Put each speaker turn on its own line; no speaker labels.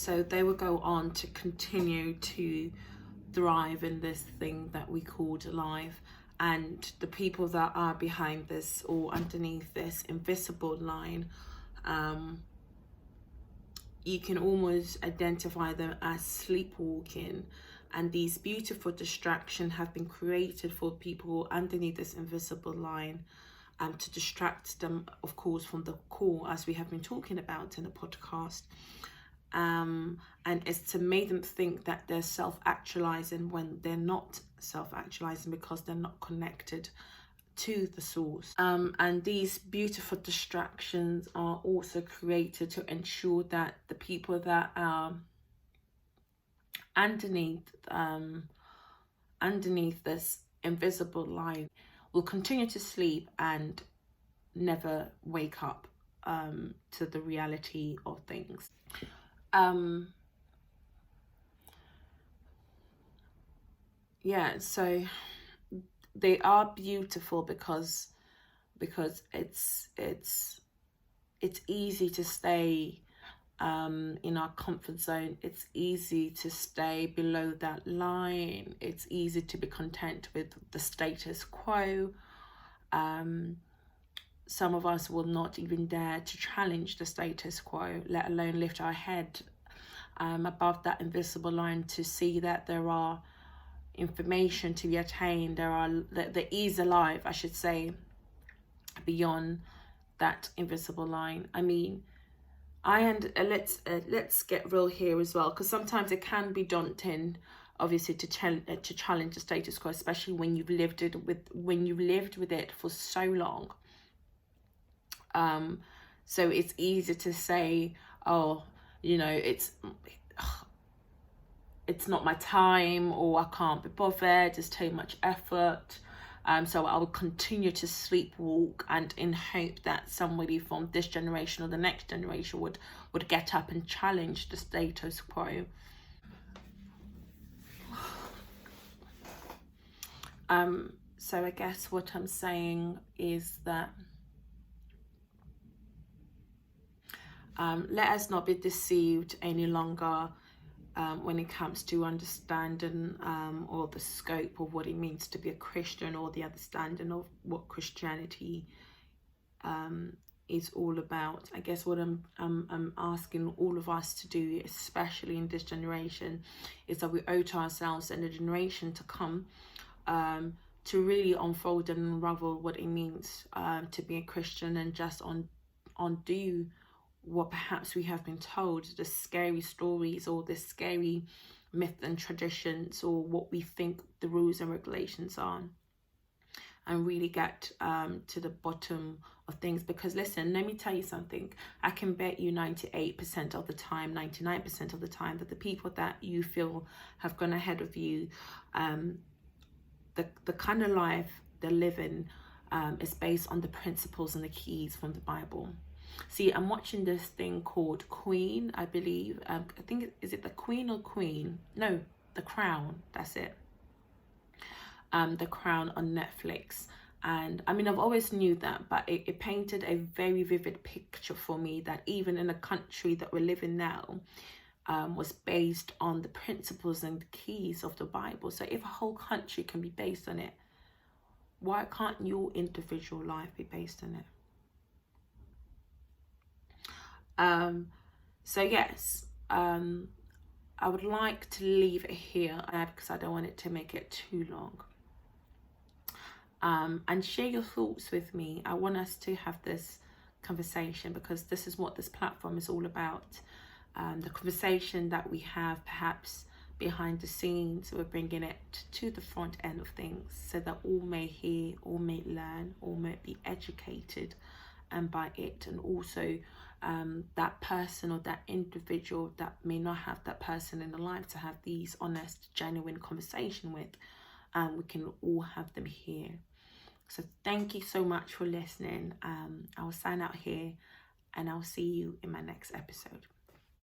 so they will go on to continue to thrive in this thing that we called life. And the people that are behind this or underneath this invisible line, you can almost identify them as sleepwalking. And these beautiful distractions have been created for people underneath this invisible line, to distract them, of course, from the core, as we have been talking about in the podcast. And it's to make them think that they're self-actualizing when they're not self-actualizing, because they're not connected to the source. And these beautiful distractions are also created to ensure that the people that are underneath this invisible line will continue to sleep and never wake up to the reality of things. Yeah, so they are beautiful because it's easy to stay in our comfort zone. It's easy to stay below that line. It's easy to be content with the status quo. Some of us will not even dare to challenge the status quo, let alone lift our head above that invisible line to see that there are information to be attained. There is a life, I should say, beyond that invisible line. I mean, let's get real here as well, because sometimes it can be daunting, obviously, to challenge the status quo, especially when you've lived with it for so long. So it's easy to say, oh, you know, it's not my time, or I can't be bothered, it's too much effort. So I will continue to sleepwalk, and in hope that somebody from this generation or the next generation would get up and challenge the status quo. So I guess what I'm saying is that let us not be deceived any longer when it comes to understanding or the scope of what it means to be a Christian, or the understanding of what Christianity is all about. I guess what I'm asking all of us to do, especially in this generation, is that we owe to ourselves and the generation to come to really unfold and unravel what it means to be a Christian, and just undo what perhaps we have been told, the scary stories or the scary myths and traditions, or what we think the rules and regulations are, and really get to the bottom of things. Because listen, let me tell you something, I can bet you 98% of the time, 99% of the time, that the people that you feel have gone ahead of you, the kind of life they're living is based on the principles and the keys from the Bible. See, I'm watching this thing called Queen, I believe. I think, is it The Queen or Queen? No, The Crown, that's it. The Crown on Netflix. And I mean, I've always knew that, but it painted a very vivid picture for me that even in the country that we're living now, was based on the principles and the keys of the Bible. So if a whole country can be based on it, why can't your individual life be based on it? So yes, I would like to leave it here because I don't want it to make it too long. And share your thoughts with me. I want us to have this conversation, because this is what this platform is all about. The conversation that we have perhaps behind the scenes, we're bringing it to the front end of things so that all may hear, all may learn, all may be educated by it. And also that person or that individual that may not have that person in their life to have these honest, genuine conversation with, we can all have them here. So thank you so much for listening. I will sign out here, and I'll see you in my next episode.